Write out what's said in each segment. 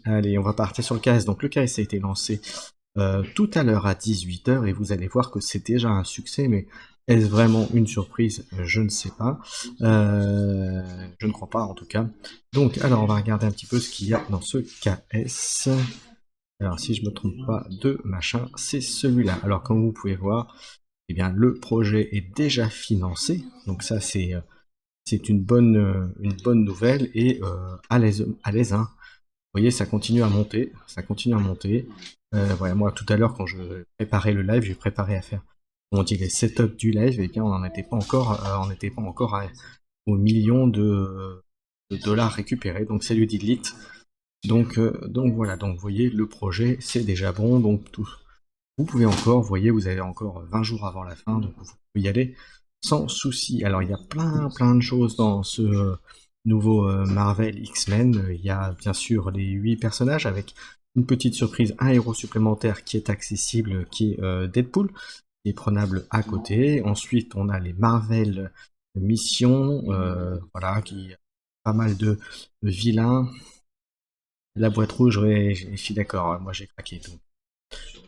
Allez, on va partir sur le KS. Donc le KS a été lancé tout à l'heure à 18 h et vous allez voir que c'est déjà un succès, mais est-ce vraiment une surprise? Je ne sais pas. Je ne crois pas en tout cas. Donc, alors on va regarder un petit peu ce qu'il y a dans ce KS. Alors si je me trompe pas de machin, c'est celui-là. Alors comme vous pouvez voir, eh bien le projet est déjà financé. Donc ça c'est une bonne nouvelle et à l'aise, hein. Vous voyez, ça continue à monter, ça continue à monter. Voilà, moi tout à l'heure quand je préparais le live, j'ai préparé à faire, on dit les setups du live, et bien on n'était pas encore, au million de dollars récupérés. Donc c'est du delete. Donc voilà, donc vous voyez, le projet c'est déjà bon. Donc tout, vous pouvez encore, vous voyez, vous avez encore 20 jours avant la fin, donc vous pouvez y aller sans souci. Alors il y a plein de choses dans ce nouveau Marvel X-Men. Il y a bien sûr les 8 personnages avec une petite surprise, un héros supplémentaire qui est accessible, qui est Deadpool, qui est prenable à côté. Ensuite on a les Marvel missions, voilà, qui pas mal de vilains. La boîte rouge, ouais, je suis d'accord, moi j'ai craqué.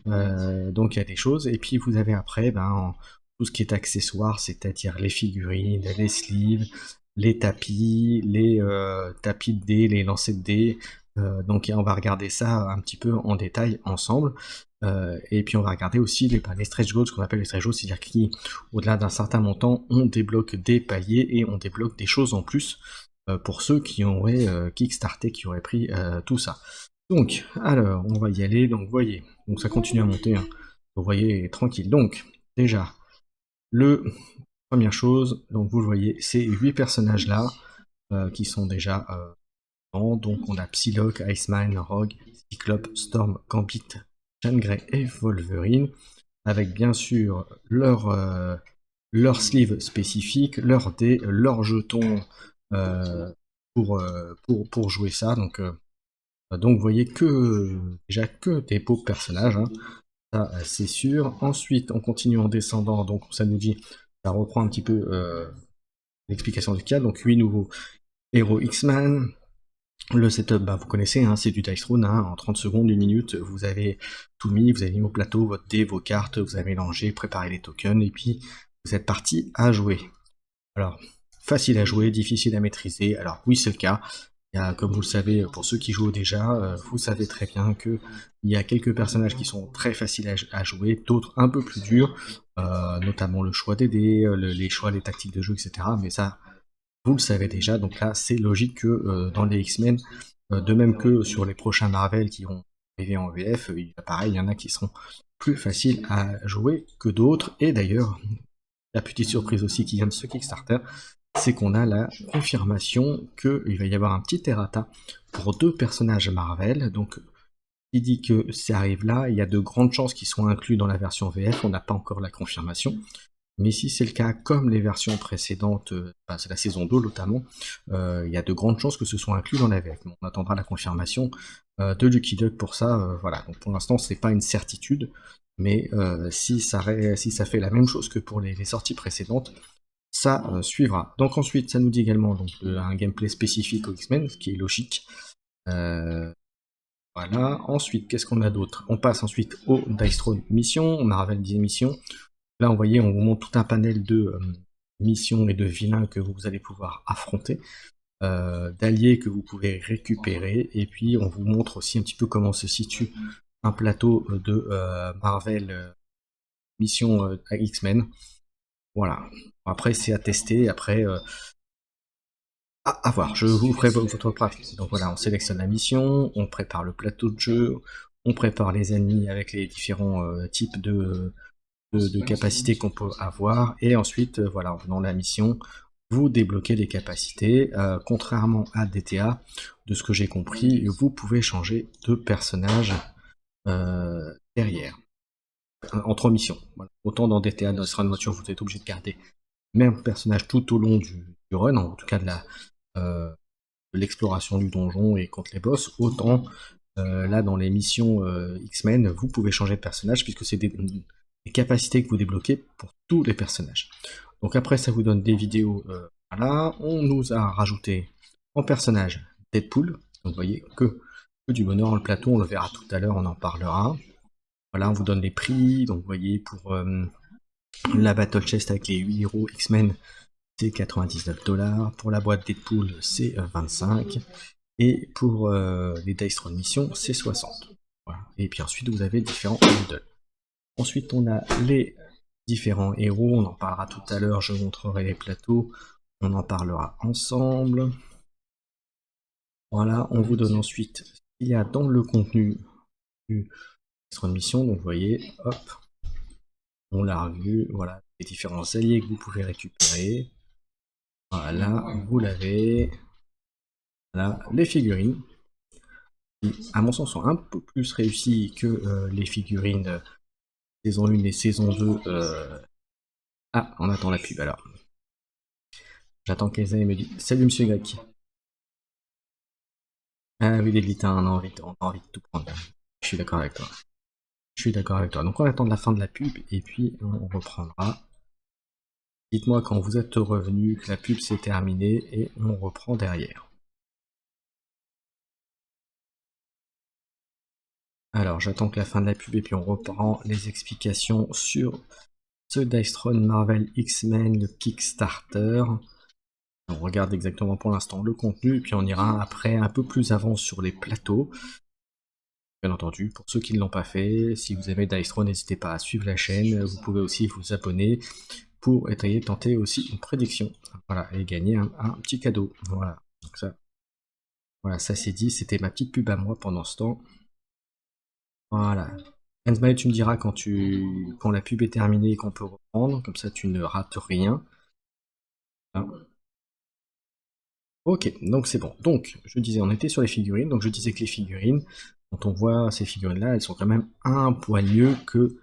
Donc il y a des choses, et puis vous avez après tout ce qui est accessoire, c'est-à-dire les figurines, les sleeves, les tapis, les tapis de dés, les lancers de dés. Donc on va regarder ça un petit peu en détail ensemble. Et puis on va regarder aussi les stretch goals, ce qu'on appelle les stretch goals, c'est-à-dire qu'au-delà d'un certain montant, on débloque des paliers et on débloque des choses en plus pour ceux qui auraient kickstarté, qui auraient pris tout ça. Donc, alors, on va y aller. Donc, vous voyez, donc ça continue à monter, hein. Vous voyez, tranquille. Donc, déjà, le première chose, donc vous le voyez, ces 8 personnages-là qui sont déjà dedans. Donc, on a Psylocke, Iceman, Rogue, Cyclope, Storm, Gambit, Jean Grey et Wolverine, avec bien sûr leur sleeve spécifique, leur dés, leurs jetons euh, pour jouer ça. Donc vous voyez que déjà que des beaux personnages, hein, ça c'est sûr. Ensuite, on continue en descendant, donc ça nous dit, ça reprend un petit peu l'explication du cas. Donc 8 nouveaux héros X-Men. Le setup, vous connaissez, hein, c'est du Dice Throne, hein, en 30 secondes, 1 minute, vous avez tout mis, vous avez mis au plateau votre dé, vos cartes, vous avez mélangé, préparé les tokens, et puis vous êtes parti à jouer. Alors, facile à jouer, difficile à maîtriser, alors oui c'est le cas. Comme vous le savez, pour ceux qui jouent déjà, vous savez très bien qu'il y a quelques personnages qui sont très faciles à jouer, d'autres un peu plus durs, notamment le choix des dés, les choix, les tactiques de jeu, etc. Mais ça, vous le savez déjà, donc là, c'est logique que dans les X-Men, de même que sur les prochains Marvel qui vont arriver en VF, pareil, il y en a qui seront plus faciles à jouer que d'autres. Et d'ailleurs, la petite surprise aussi qui vient de ce Kickstarter, c'est qu'on a la confirmation qu'il va y avoir un petit errata pour 2 personnages Marvel. Donc, il dit que ça arrive là, il y a de grandes chances qu'ils soient inclus dans la version VF, on n'a pas encore la confirmation. Mais si c'est le cas, comme les versions précédentes, c'est la saison 2 notamment, il y a de grandes chances que ce soit inclus dans la VF. On attendra la confirmation de Lucky Duck pour ça. Voilà. Donc pour l'instant, c'est pas une certitude, mais si ça fait la même chose que pour les sorties précédentes, ça suivra. Donc ensuite, ça nous dit également donc, un gameplay spécifique aux X-Men, ce qui est logique. Euh, voilà. Ensuite, qu'est-ce qu'on a d'autre? On passe ensuite au Dice Throne Mission, Marvel 10 missions. Là, vous voyez, on vous montre tout un panel de missions et de vilains que vous allez pouvoir affronter, d'alliés que vous pouvez récupérer, et puis on vous montre aussi un petit peu comment se situe un plateau de Marvel mission à X-Men. Voilà. Après, c'est à tester. Après, à voir. Je vous ferai votre pratique. Donc voilà, on sélectionne la mission, on prépare le plateau de jeu, on prépare les ennemis avec les différents types de capacités qu'on peut avoir, et ensuite, voilà, dans la mission, vous débloquez les capacités. Contrairement à DTA, de ce que j'ai compris, vous pouvez changer de personnage derrière, entre missions. Voilà. Autant dans DTA, dans Run Voiture, vous êtes obligé de garder le même personnage tout au long du run, en tout cas de l'exploration du donjon et contre les boss, autant là dans les missions X-Men, vous pouvez changer de personnage puisque c'est des capacités que vous débloquez pour tous les personnages. Donc après ça vous donne des vidéos, voilà, on nous a rajouté en personnage Deadpool, donc vous voyez que Du bonheur, le plateau, on le verra tout à l'heure, on en parlera. Voilà, on vous donne les prix, donc vous voyez, pour la Battle Chest avec les 8 héros X-Men, c'est 99 $. Pour la boîte Deadpool, c'est 25. Et pour les Dice Throne Mission, c'est 60. Voilà. Et puis ensuite, vous avez différents bundles. Ensuite, on a les différents héros, on en parlera tout à l'heure, je vous montrerai les plateaux, on en parlera ensemble. Voilà, on vous donne ensuite ce qu'il y a dans le contenu du Dice Mission. Donc vous voyez, hop, on l'a revu, voilà, les différents alliés que vous pouvez récupérer. Voilà, vous l'avez. Voilà, les figurines, qui, à mon sens, sont un peu plus réussies que les figurines saison 1 et saison 2. Ah, on attend la pub alors. J'attends qu'Elsa me dise salut monsieur Grec. Ah oui, Lélita, on a envie de tout prendre. Je suis d'accord avec toi. Je suis d'accord avec toi. Donc on attend la fin de la pub et puis on reprendra. Dites-moi quand vous êtes revenu que la pub s'est terminée et on reprend derrière. Alors j'attends que la fin de la pub et puis on reprend les explications sur ce Dice Throne Marvel X-Men, le Kickstarter. On regarde exactement pour l'instant le contenu et puis on ira après un peu plus avant sur les plateaux. Bien entendu, pour ceux qui ne l'ont pas fait, si vous aimez Dice Throne, n'hésitez pas à suivre la chaîne. Vous pouvez aussi vous abonner pour essayer de tenter aussi une prédiction. Voilà, et gagner un petit cadeau. Voilà, donc ça c'est dit, c'était ma petite pub à moi pendant ce temps. Voilà. Ensmile, tu me diras quand la pub est terminée et qu'on peut reprendre, comme ça tu ne rates rien. Hein. Ok, donc c'est bon. Donc, je disais, on était sur les figurines, donc je disais que les figurines, quand on voit ces figurines-là, elles sont quand même un poil mieux que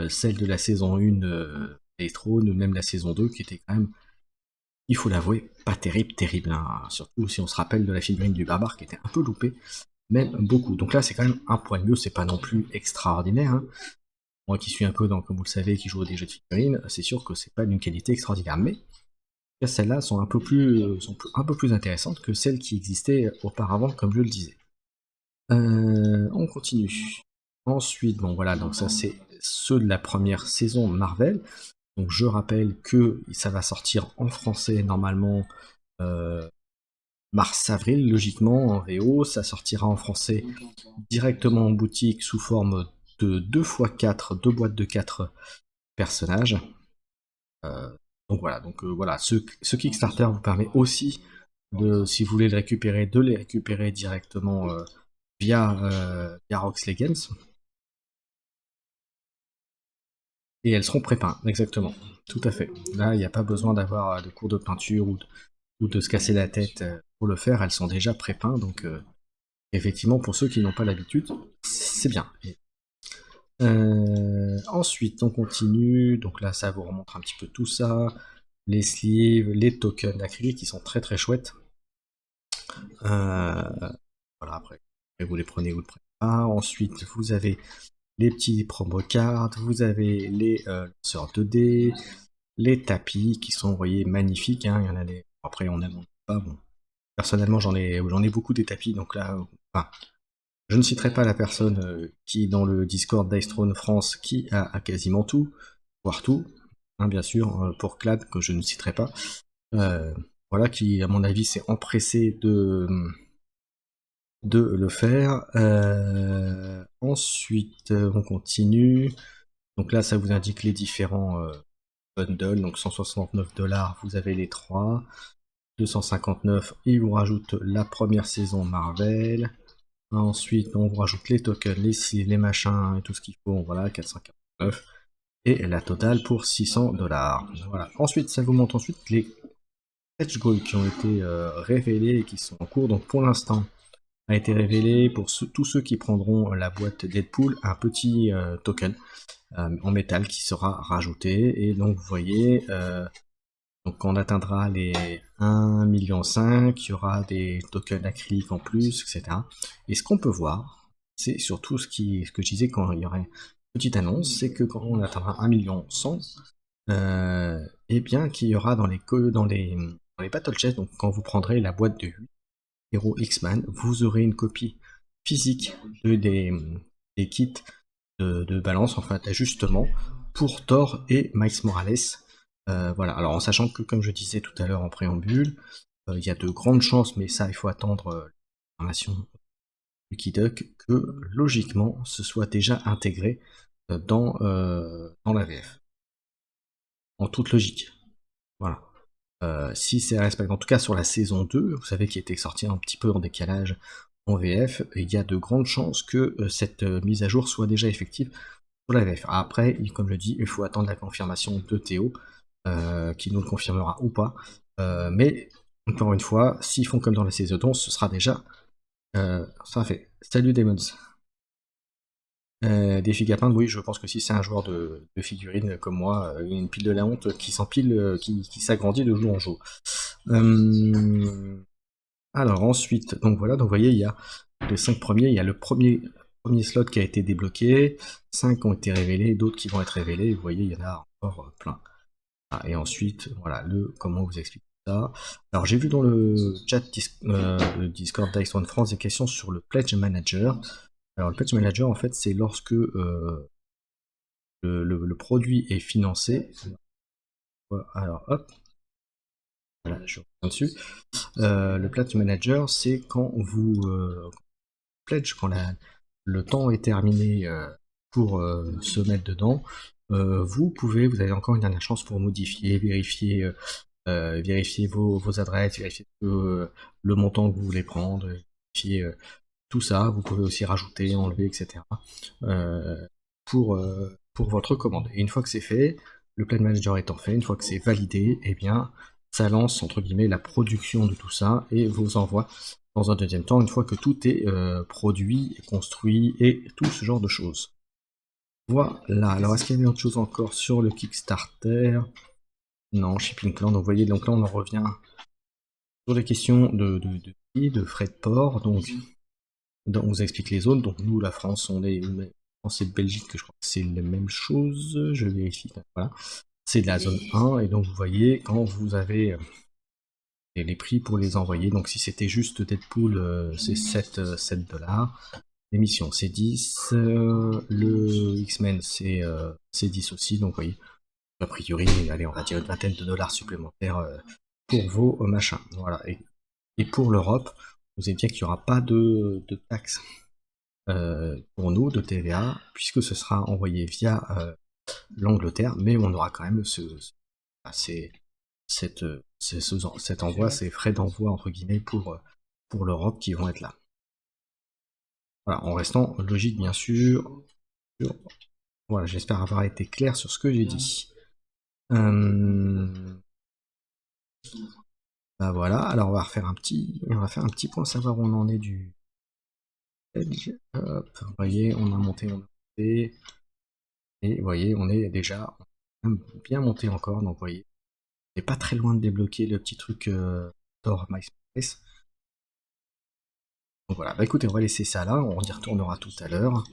celles de la saison 1 des Thrones, ou même la saison 2, qui était quand même, il faut l'avouer, pas terrible. Hein. Surtout si on se rappelle de la figurine du barbare qui était un peu loupée, même beaucoup. Donc là, c'est quand même un poil mieux, c'est pas non plus extraordinaire. Hein. Moi qui suis un peu dans, comme vous le savez, qui joue à des jeux de figurines, c'est sûr que c'est pas d'une qualité extraordinaire. Mais celles-là sont un peu plus intéressantes que celles qui existaient auparavant, comme je le disais. On continue. Ensuite, bon voilà, donc ça c'est ceux de la première saison Marvel. Donc je rappelle que ça va sortir en français normalement mars-avril, logiquement en VO. Ça sortira en français directement en boutique sous forme de 2x4, deux boîtes de 4 personnages. Donc voilà, ce Kickstarter vous permet aussi de, si vous voulez les récupérer, de les récupérer directement via Rox Legends. Et elles seront prépeintes, exactement. Tout à fait. Là, il n'y a pas besoin d'avoir de cours de peinture ou de se casser la tête pour le faire. Elles sont déjà prépeintes, donc effectivement, pour ceux qui n'ont pas l'habitude, c'est bien. Ensuite, on continue. Donc là, ça vous remontre un petit peu tout ça. Les sleeves, les tokens d'acrylique qui sont très très chouettes. Voilà, après, vous les prenez ou le prenez pas. Ensuite, vous avez les petits promo cards, vous avez les lanceurs 2D, les tapis qui sont, vous voyez, magnifiques. Hein. Il y en a des. Après, on n'aime pas. Bon. Personnellement, j'en ai beaucoup des tapis, donc là, enfin, je ne citerai pas la personne qui, dans le Discord Dice Throne France, qui a quasiment tout, voire tout, hein, bien sûr, pour Clad, que je ne citerai pas. Voilà, qui, à mon avis, s'est empressé de le faire. Ensuite, on continue. Donc là, ça vous indique les différents bundles. Donc 169 $, vous avez les 3. 259, il vous rajoute la première saison Marvel. Ensuite, on vous rajoute les tokens, les cils, les machins et tout ce qu'il faut. Voilà, 449. Et la totale pour 600 $. Voilà. Ensuite, ça vous montre ensuite les stretch goals qui ont été révélés et qui sont en cours. Donc pour l'instant, a été révélé pour tous ceux qui prendront la boîte Deadpool un petit token en métal qui sera rajouté. Et donc vous voyez, donc quand on atteindra les 1,5 million, il y aura des tokens acryliques en plus, etc. Et ce qu'on peut voir, c'est surtout ce que je disais quand il y aurait une petite annonce, c'est que quand on atteindra 1,1 million, et bien qu'il y aura dans les Battle Chest, donc quand vous prendrez la boîte de 8 héros X-Men, vous aurez une copie physique des kits de balance, enfin d'ajustement pour Thor et Miles Morales. Voilà, alors en sachant que, comme je disais tout à l'heure en préambule, il y a de grandes chances, mais ça il faut attendre l'information Lucky Duck, que logiquement ce soit déjà intégré dans la VF. En toute logique. Voilà. Si c'est respecté, en tout cas sur la saison 2, vous savez qui était sorti un petit peu en décalage en VF, il y a de grandes chances que cette mise à jour soit déjà effective sur la VF. Après, comme je dis, il faut attendre la confirmation de Théo, qui nous le confirmera ou pas. Mais encore une fois, s'ils font comme dans la saison 11, ce sera déjà ça fait. Salut Demons. Des figues à peindre, oui, je pense que si c'est un joueur de figurines comme moi, une pile de la honte qui s'empile, qui s'agrandit de jour en jour. Alors ensuite, donc voilà, donc vous voyez, il y a les 5 premiers, il y a le premier slot qui a été débloqué, 5 ont été révélés, d'autres qui vont être révélés, vous voyez, il y en a encore plein. Ah, et ensuite, voilà, comment vous expliquer ça. Alors j'ai vu dans le chat le Discord d'Ice One France des questions sur le Pledge Manager. Alors le Pledge Manager, en fait, c'est lorsque le produit est financé. Alors hop, voilà, je reviens dessus. Le Pledge Manager, c'est quand vous pledge, quand le temps est terminé pour se mettre dedans, vous avez encore une dernière chance pour modifier, vérifier vos adresses, vérifier le montant que vous voulez prendre, vérifier tout ça. Vous pouvez aussi rajouter, enlever, etc. Pour votre commande. Et une fois que c'est fait, le plan manager étant fait, une fois que c'est validé, eh bien, ça lance entre guillemets la production de tout ça et vous envoie dans un deuxième temps une fois que tout est produit, construit et tout ce genre de choses. Voilà. Alors, est-ce qu'il y a autre chose encore sur le Kickstarter? Non, Shipping Plan. Donc, vous voyez, donc là, on en revient sur les questions de frais de port. Donc, on vous explique les zones. Donc, nous, la France, France et Belgique, je crois que c'est la même chose. Je vérifie. Voilà. C'est de la zone 1. Et donc, vous voyez, quand vous avez les prix pour les envoyer. Donc, si c'était juste Deadpool, c'est 7 $. L'émission, c'est 10. Le X-Men, c'est 10 aussi. Donc, vous voyez, a priori, allez, on va dire une vingtaine de dollars supplémentaires pour vos machins. Voilà. Et pour l'Europe, vous savez bien qu'il n'y aura pas de taxes pour nous, de TVA, puisque ce sera envoyé via l'Angleterre, mais on aura quand même cet envoi, ces frais d'envoi, entre guillemets, pour l'Europe qui vont être là. Voilà, en restant logique, bien sûr. Voilà, j'espère avoir été clair sur ce que j'ai dit. Bah voilà, alors on va faire un petit point, savoir où on en est du edge. Hop, vous voyez, on a monté, et vous voyez, on est déjà bien monté encore, donc vous voyez, on n'est pas très loin de débloquer le petit truc Thor MySpace. Donc voilà, bah écoutez, on va laisser ça là, on y retournera tout à l'heure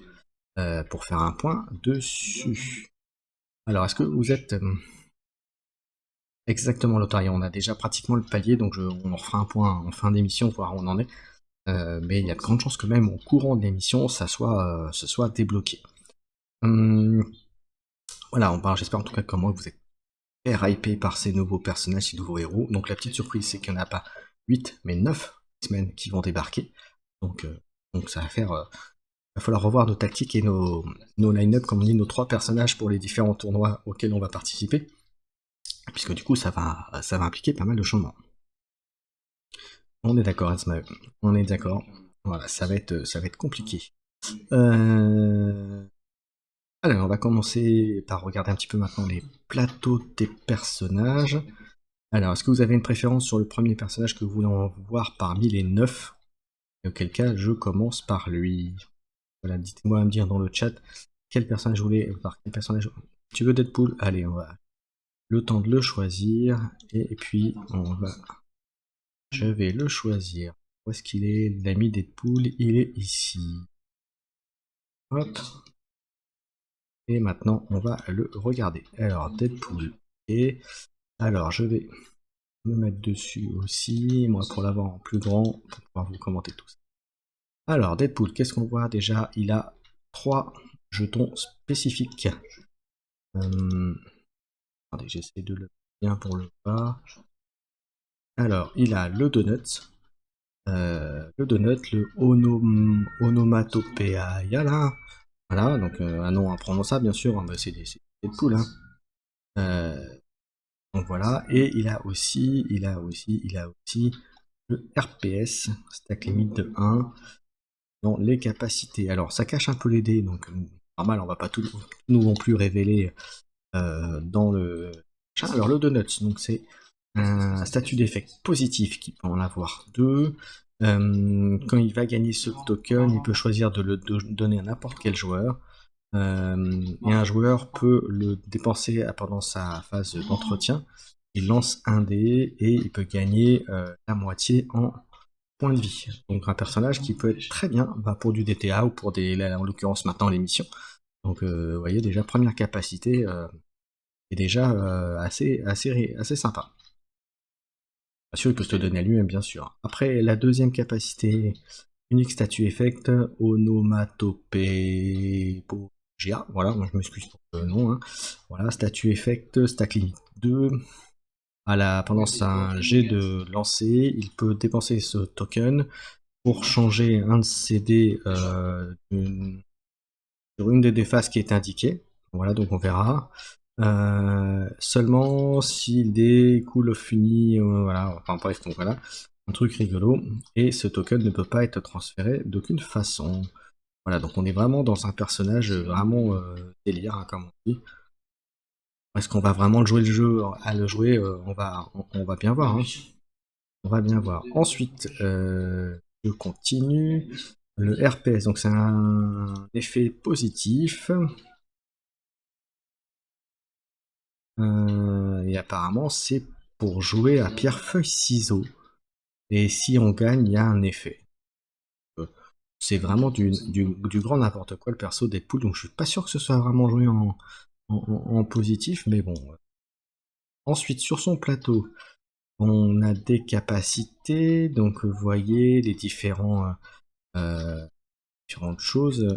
pour faire un point dessus. Alors, est-ce que vous êtes exactement Lotaria? On a déjà pratiquement le palier, donc on en refera un point en fin d'émission, voir où on en est. Mais il y a de grandes chances que même au courant de l'émission, ça soit débloqué. Voilà, j'espère en tout cas que moi vous êtes hyper hypé par ces nouveaux personnages, ces nouveaux héros. Donc la petite surprise, c'est qu'il n'y en a pas 8, mais 9 semaines qui vont débarquer. Donc ça va faire... il va falloir revoir nos tactiques et nos line-up, comme on dit, nos 3 personnages pour les différents tournois auxquels on va participer. Puisque du coup, ça va impliquer pas mal de changements. On est d'accord, Asmae. On est d'accord. Voilà, ça va être compliqué. Alors, on va commencer par regarder un petit peu maintenant les plateaux des personnages. Alors, est-ce que vous avez une préférence sur le premier personnage que vous voulez voir parmi les 9? Et auquel cas, je commence par lui. Voilà, dites-moi à me dire dans le chat quel personnage vous voulez, par quel personnage. Tu veux Deadpool? Allez, on va le temps de le choisir. Et puis, je vais le choisir. Où est-ce qu'il est? L'ami Deadpool, il est ici. Hop. Et maintenant, on va le regarder. Alors, Deadpool. Et alors, je vais me mettre dessus aussi, moi, pour l'avoir en plus grand, pour pouvoir vous commenter tout ça. Alors, Deadpool, qu'est-ce qu'on voit déjà? Il a 3 jetons spécifiques. Attendez, j'essaie de le bien pour le voir. Alors, il a le donut, le onomatopéa là. Voilà, donc un nom imprononçable bien sûr, hein, bah, c'est des Deadpool. Hein. Donc voilà, et il a aussi le RPS, stack limite de 1, dans les capacités. Alors ça cache un peu les dés, donc normal, on va pas tout nous non plus révéler dans le... Alors le Donuts, donc c'est un statut d'effet positif qui peut en avoir 2. Quand il va gagner ce token, il peut choisir de le donner à n'importe quel joueur. Et un joueur peut le dépenser pendant sa phase d'entretien. Il lance un dé et il peut gagner la moitié en points de vie. Donc un personnage qui peut être très bien pour du DTA ou pour des, là, en l'occurrence maintenant les missions. Donc vous voyez déjà première capacité est déjà assez sympa. Bien sûr, il peut se donner à lui-même, bien sûr. Après, la deuxième capacité, unique statut effect, onomatopépogia. Voilà, moi je m'excuse pour le nom. Hein. Voilà, statut effect, stack limite 2. Pendant un jet de lancer, il peut dépenser ce token pour changer un de ses dés sur une des défaces qui est indiquée. Voilà, donc on verra. Seulement si le dé cool fini, voilà, enfin bref, donc voilà, un truc rigolo. Et ce token ne peut pas être transféré d'aucune façon. Voilà, donc on est vraiment dans un personnage vraiment délire, hein, comme on dit. Est-ce qu'on va vraiment jouer le jeu, à le jouer, on va bien voir. Hein. On va bien voir. Ensuite, je continue. Le RPS, donc c'est un effet positif. Et apparemment, c'est pour jouer à pierre, feuille, ciseaux. Et si on gagne, il y a un effet. C'est vraiment du grand n'importe quoi le perso Deadpool, donc je suis pas sûr que ce soit vraiment joué en positif, mais bon. Ensuite, sur son plateau, on a des capacités, donc vous voyez les différentes choses.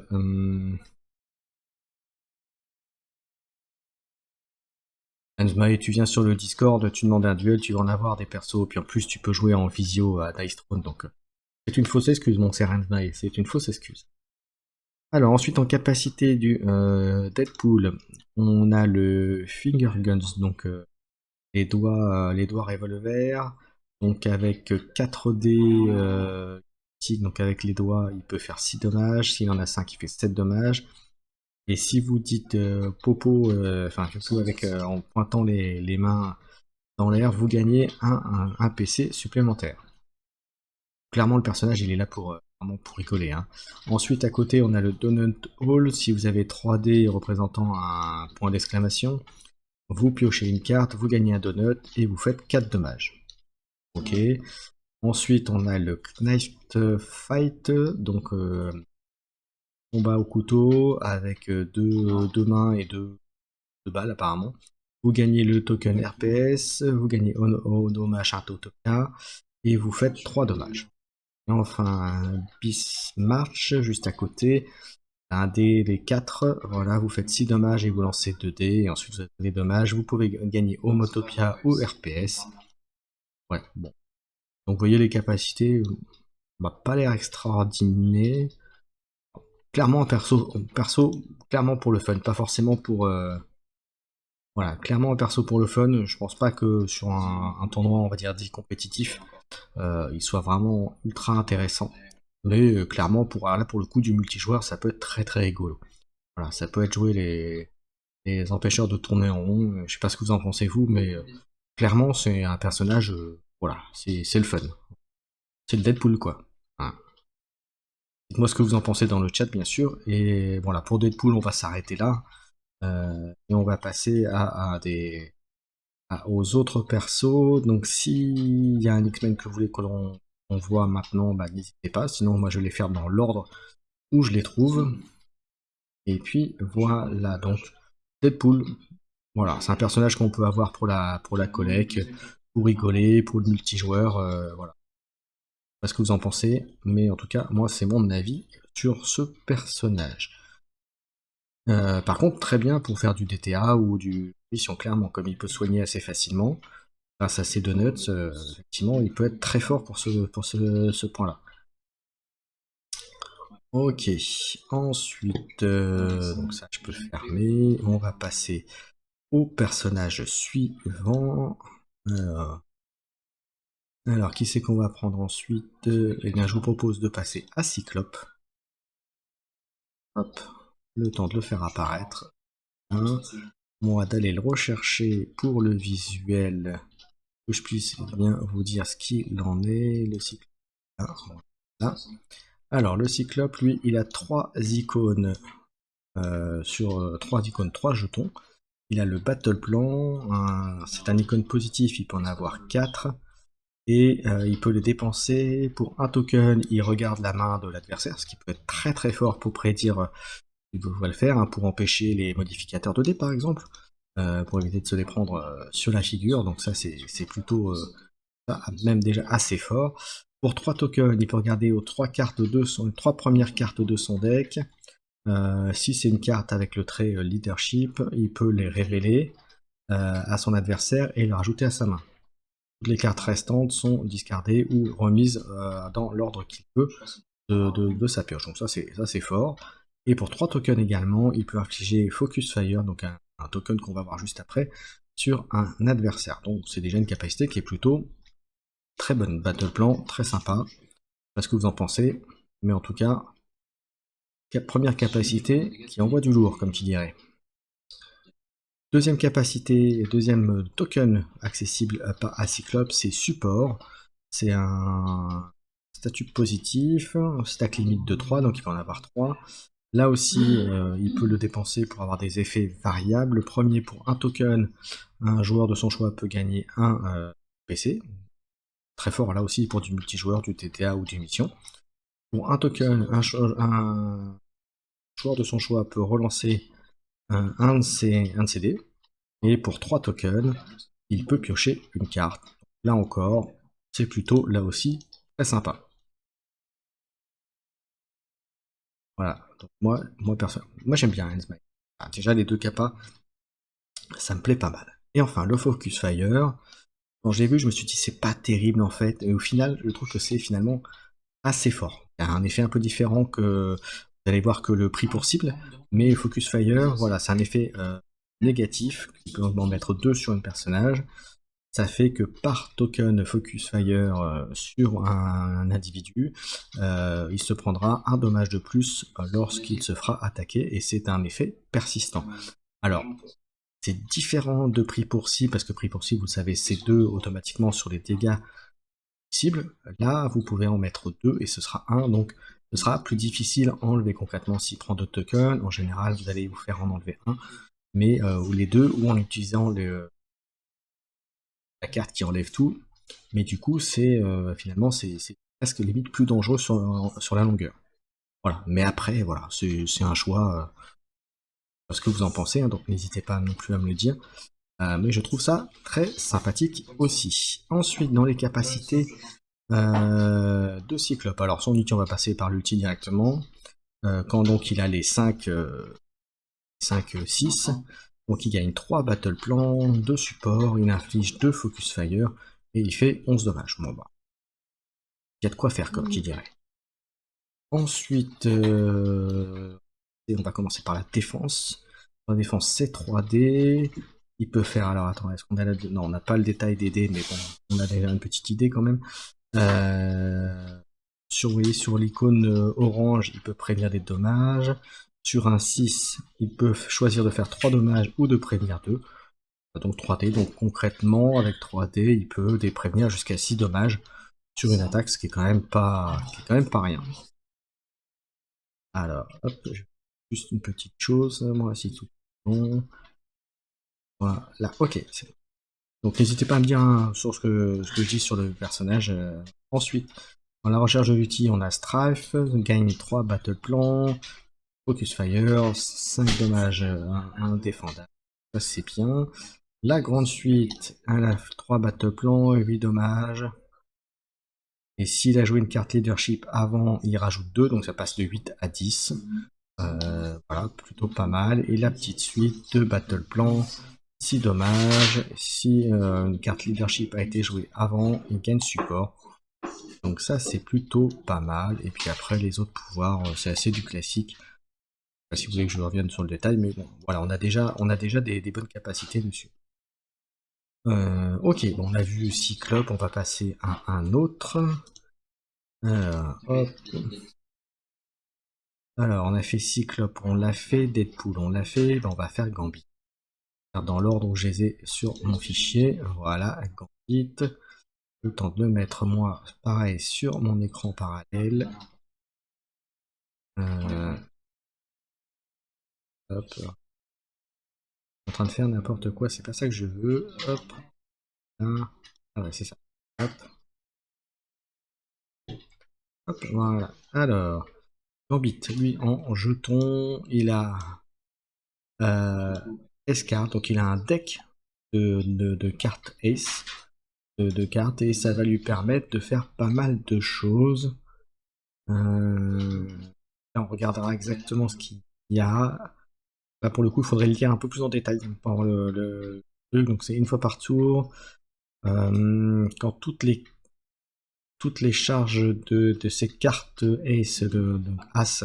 Ansmae, tu viens sur le Discord, tu demandes un duel, tu vas en avoir des persos, puis en plus tu peux jouer en visio à Dice Throne, donc c'est une fausse excuse, mon cher Ansmae, c'est une fausse excuse. Alors ensuite en capacité du Deadpool, on a le Finger Guns, donc les doigts revolver, donc avec 4 dés, donc avec les doigts il peut faire 6 dommages, s'il en a 5 il fait 7 dommages. Et si vous dites popo, enfin surtout avec en pointant les mains dans l'air, vous gagnez un PC supplémentaire. Clairement le personnage il est là pour vraiment pour rigoler. Hein. Ensuite à côté on a le Donut Hall, si vous avez 3 dés représentant un point d'exclamation, vous piochez une carte, vous gagnez un donut et vous faites 4 dommages. Ok. Ensuite on a le Knife Fight, donc combat au couteau avec deux mains et deux balles apparemment. Vous gagnez le token RPS, vous gagnez machin Totopia, et vous faites 3 dommages. Et enfin, Bismarck, juste à côté, un dé des 4, voilà, vous faites 6 dommages et vous lancez 2 dés, et ensuite vous avez des dommages, vous pouvez gagner Homotopia ou RPS. Ouais, bon. Donc vous voyez les capacités, pas l'air extraordinaire. Clairement un perso, clairement pour le fun, pas forcément pour... Voilà, clairement un perso pour le fun, je pense pas que sur un tournoi, on va dire, dit compétitif, il soit vraiment ultra intéressant. Mais clairement, là, pour le coup du multijoueur, ça peut être très très rigolo. Voilà, ça peut être jouer les empêcheurs de tourner en rond, je sais pas ce que vous en pensez vous, mais clairement c'est un personnage, voilà, c'est le fun. C'est le Deadpool quoi. Hein. Dites-moi ce que vous en pensez dans le chat bien sûr, et voilà, pour Deadpool on va s'arrêter là, et on va passer aux autres persos. Donc s'il y a un X-Men que vous voulez que l'on voit maintenant, n'hésitez pas, sinon moi je les ferme dans l'ordre où je les trouve. Et puis voilà, donc Deadpool, voilà, c'est un personnage qu'on peut avoir pour la collègue, pour rigoler, pour le multijoueur, voilà. pas ce que vous en pensez, mais en tout cas, moi, c'est mon avis sur ce personnage. Par contre, très bien pour faire du DTA ou du mission, clairement, comme il peut soigner assez facilement, grâce à ses donuts, effectivement, il peut être très fort pour ce point-là. Ok, ensuite, donc ça je peux le fermer, on va passer au personnage suivant. Alors, qui c'est qu'on va prendre ensuite? Eh bien, je vous propose de passer à Cyclope. Hop, le temps de le faire apparaître. Hein. Moi, d'aller le rechercher pour le visuel, que je puisse bien vous dire ce qu'il en est. Le Cyclope. Ah, voilà. Alors, le Cyclope, lui, il a 3 icônes sur 3 icônes, 3 jetons. Il a le Battle Plan, c'est un icône positif, il peut en avoir 4. Et il peut le dépenser pour un token, il regarde la main de l'adversaire, ce qui peut être très très fort pour prédire il va le faire, hein, pour empêcher les modificateurs de dés par exemple, pour éviter de se les prendre sur la figure, donc ça c'est plutôt même déjà assez fort. Pour 3 tokens, il peut regarder aux 3 cartes de son, 3 premières cartes de son deck. Si c'est une carte avec le trait leadership, il peut les révéler à son adversaire et les rajouter à sa main. Toutes les cartes restantes sont discardées ou remises dans l'ordre qu'il peut de sa pioche. Donc ça c'est fort. Et pour 3 tokens également, il peut infliger Focus Fire, donc un token qu'on va voir juste après, sur un adversaire. Donc c'est déjà une capacité qui est plutôt très bonne. Battle plan, très sympa. Je sais pas ce que vous en pensez, mais en tout cas, première capacité qui envoie du lourd, comme tu dirais. Deuxième capacité, deuxième token accessible à Cyclope, c'est support. C'est un statut positif, stack limite de 3, donc il peut en avoir 3. Là aussi, il peut le dépenser pour avoir des effets variables. Le premier, pour un token, un joueur de son choix peut gagner un PC. Très fort là aussi pour du multijoueur, du TTA ou du mission. Pour un token, un joueur de son choix peut relancer un de ses dés. Et pour 3 tokens, il peut piocher une carte. Là encore, c'est plutôt, là aussi, très sympa. Voilà, donc moi j'aime bien Hellsmite. Déjà les 2 capas, ça me plaît pas mal. Et enfin, le Focus Fire, quand j'ai vu, je me suis dit c'est pas terrible en fait, et au final, je trouve que c'est finalement assez fort. Il y a un effet un peu différent que vous allez voir que le prix pour cible, mais Focus Fire, voilà, c'est un effet négatif, il peut en mettre 2 sur un personnage. Ça fait que par token Focus Fire sur un individu, il se prendra un dommage de plus lorsqu'il se fera attaquer, et c'est un effet persistant. Alors, c'est différent de prix pour cible, parce que prix pour cible, vous savez, c'est 2 automatiquement sur les dégâts cibles. Là, vous pouvez en mettre 2 et ce sera 1, donc ce sera plus difficile à enlever concrètement s'il prend 2 tokens. En général, vous allez vous faire en enlever 1, mais ou les 2, ou en utilisant la carte qui enlève tout, mais du coup c'est finalement c'est presque limite plus dangereux sur la longueur. Voilà, mais après voilà, c'est un choix, ce que vous en pensez, hein, donc n'hésitez pas non plus à me le dire. Mais je trouve ça très sympathique aussi. Ensuite, dans les capacités de Cyclope, alors son ulti on va passer par l'ulti directement. Quand donc il a les 5, 6, donc il gagne 3 battle plans, 2 supports, il inflige 2 focus fire, et il fait 11 dommages. Bon bah, il y a de quoi faire comme qui dirait. Ensuite, on va commencer par la défense. La défense c'est 3D. Il peut faire, alors attends, est-ce qu'on a non, on n'a pas le détail des dés, mais bon, on a déjà une petite idée quand même. Sur l'icône orange, il peut prévenir des dommages. Sur un 6, il peut choisir de faire 3 dommages ou de prévenir 2. Donc 3D, donc concrètement, avec 3D, il peut prévenir jusqu'à 6 dommages sur une attaque, ce qui est quand même pas rien. Alors, hop, juste une petite chose, moi, si tout est bon. Voilà, ok, c'est bon. Donc n'hésitez pas à me dire hein, sur ce que je dis sur le personnage. Ensuite, dans la recherche de l'outil, on a Strife, gagne 3 battle plans, Focus Fire, 5 dommages, 1 défendable. Ça c'est bien. La grande suite, elle a 3 battle plans, 8 dommages. Et s'il a joué une carte leadership avant, il rajoute 2, donc ça passe de 8 à 10. Voilà, plutôt pas mal. Et la petite suite de battle plan. Si dommage, si une carte leadership a été jouée avant, il gagne support. Donc ça c'est plutôt pas mal. Et puis après les autres pouvoirs, c'est assez du classique. Je sais pas si vous voulez que je revienne sur le détail, mais bon, voilà, on a déjà des bonnes capacités dessus. Ok, bon, on a vu Cyclope, on va passer à un autre. Hop. Alors, on a fait Cyclope, on l'a fait Deadpool, on l'a fait, ben, on va faire Gambit. Dans l'ordre où je les ai sur mon fichier, voilà, Gambit. Le temps de le mettre, moi, pareil, sur mon écran parallèle. Hop. Je suis en train de faire n'importe quoi, c'est pas ça que je veux. Hop. Là. Ah ouais, c'est ça. Hop. Hop, voilà. Alors, Gambit, lui, en jeton, il a S-card, donc il a un deck de cartes Ace, de cartes, et ça va lui permettre de faire pas mal de choses. Là, on regardera exactement ce qu'il y a. Là, pour le coup, il faudrait le lire un peu plus en détail pour le truc. Donc, c'est une fois par tour. Quand toutes les charges de ces cartes Ace de As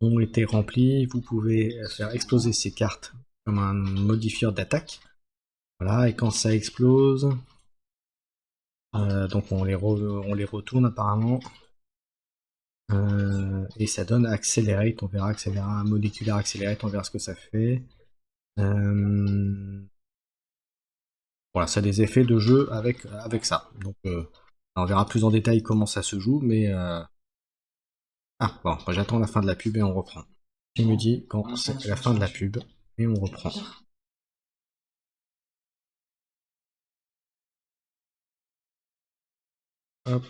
ont été remplies, vous pouvez faire exploser ces cartes comme un modifieur d'attaque. Voilà, et quand ça explose, donc on les retourne apparemment. Et ça donne Accelerate, on verra Accélérate, Moleculaire Accelerate, on verra ce que ça fait. Voilà, ça a des effets de jeu avec ça. Donc on verra plus en détail comment ça se joue, mais... Ah, bon, j'attends la fin de la pub et on reprend. Il me dit quand c'est la fin de la pub, et on reprend. Hop.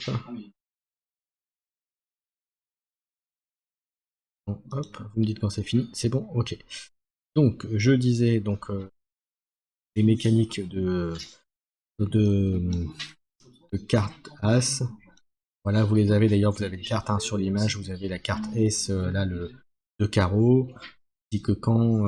Bon, hop, vous me dites quand c'est fini, c'est bon, ok. Donc, je disais, donc, les mécaniques de cartes As. Voilà, vous les avez d'ailleurs, vous avez les cartes sur l'image, vous avez la carte Ace, là, le carreau, dit que quand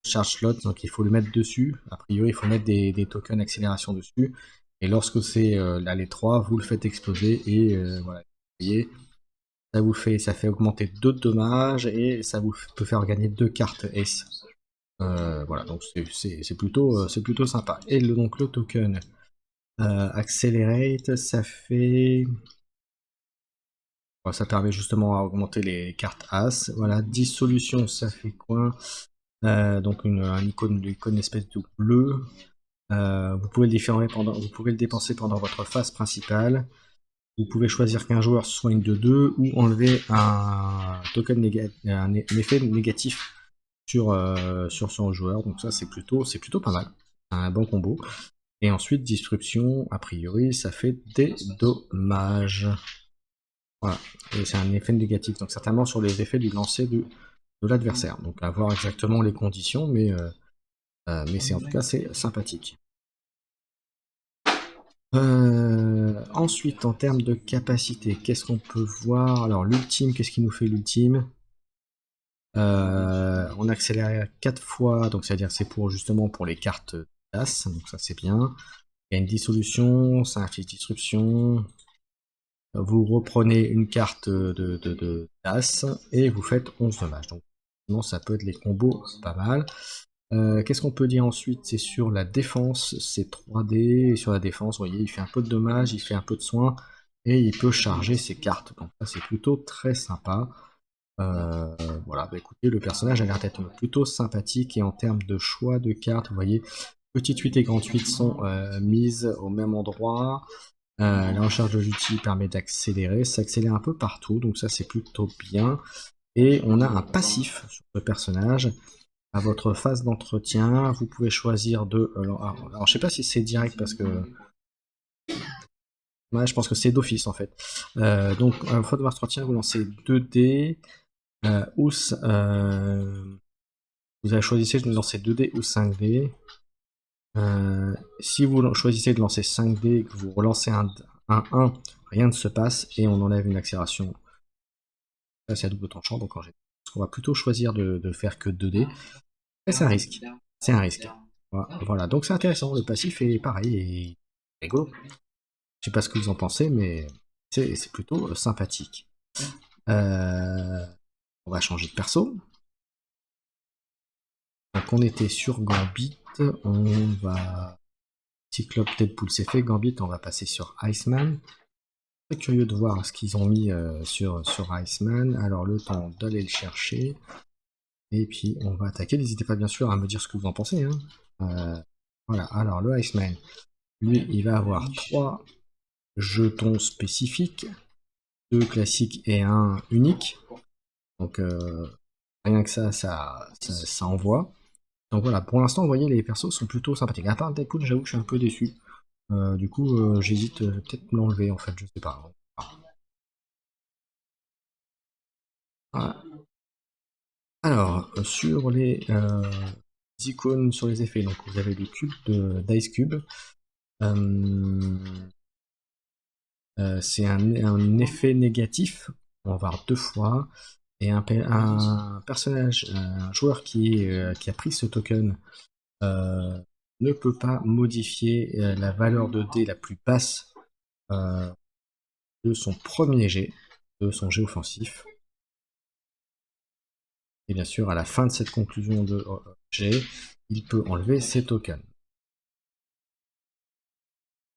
charge slot, donc il faut le mettre dessus, a priori il faut mettre des tokens d'accélération dessus, et lorsque c'est là les 3, vous le faites exploser, et voilà, vous voyez, ça fait augmenter 2 dommages, et ça vous peut faire gagner 2 cartes Ace. Voilà, donc c'est plutôt sympa. Et donc le token Accelerate, ça fait... Ça permet justement à augmenter les cartes As. Voilà, dissolution, ça fait quoi? Donc une icône espèce de bleu. Vous pouvez le dépenser pendant votre phase principale. Vous pouvez choisir qu'un joueur soigne de 2 ou enlever un token un effet négatif sur son joueur. Donc ça c'est plutôt pas mal. Un bon combo. Et ensuite disruption, a priori, ça fait des dommages. Voilà, et c'est un effet négatif, donc certainement sur les effets du lancer de l'adversaire. Donc à voir exactement les conditions, mais c'est en tout cas c'est sympathique. Ensuite, en termes de capacité, qu'est-ce qu'on peut voir? Alors l'ultime, qu'est-ce qui nous fait l'ultime? On accélère 4 fois, donc c'est-à-dire c'est justement pour les cartes d'As, donc ça c'est bien. Il y a une dissolution, ça inflige disruption. Vous reprenez une carte de d'As et vous faites 11 dommages. Donc ça peut être les combos pas mal. Qu'est-ce qu'on peut dire ensuite? C'est sur la défense, c'est 3D, et sur la défense, vous voyez, il fait un peu de dommages, il fait un peu de soins, et il peut charger ses cartes. Donc ça c'est plutôt très sympa. Voilà, bah, écoutez, le personnage a l'air d'être plutôt sympathique, et en termes de choix de cartes, vous voyez, petite 8 et grande 8 sont mises au même endroit. La recharge de l'outil permet d'accélérer, ça accélère un peu partout, donc ça c'est plutôt bien. Et on a un passif sur le personnage. À votre phase d'entretien, vous pouvez choisir de... Alors je sais pas si c'est direct parce que... Ouais, je pense que c'est d'office en fait. Donc à votre phase d'entretien, vous lancez 2 dés, ou... vous avez choisi de lancer 2 dés ou 5 dés. Si vous choisissez de lancer 5 dés et que vous relancez un 1, rien ne se passe et on enlève une accélération. Là, c'est à double tranchant, donc en général, on va plutôt choisir de faire que 2 dés. Mais c'est un risque. C'est un risque. Voilà, donc c'est intéressant. Le passif est pareil et rigolo. Je sais pas ce que vous en pensez, mais c'est plutôt sympathique. On va changer de perso. Donc on était sur Gambit, on va... Cyclope, Deadpool, c'est fait. Gambit, on va passer sur Iceman. Très curieux de voir ce qu'ils ont mis sur Iceman. Alors le temps d'aller le chercher. Et puis on va attaquer. N'hésitez pas bien sûr à me dire ce que vous en pensez. Hein. Voilà, alors le Iceman, lui, il va avoir 3 jetons spécifiques, 2 classiques et un unique. Donc rien que ça envoie. Donc voilà, pour l'instant, vous voyez, les persos sont plutôt sympathiques. À part Deadpool, j'avoue que je suis un peu déçu. Du coup, j'hésite peut-être l'enlever en fait, je sais pas. Voilà. Alors, sur les icônes, sur les effets, donc vous avez le cube d'Ice Cube. C'est un effet négatif, on va voir 2 fois. Et un personnage, un joueur qui a pris ce token ne peut pas modifier la valeur de dé la plus basse de son premier jet, de son jet offensif. Et bien sûr, à la fin de cette conclusion de jet, il peut enlever ses tokens.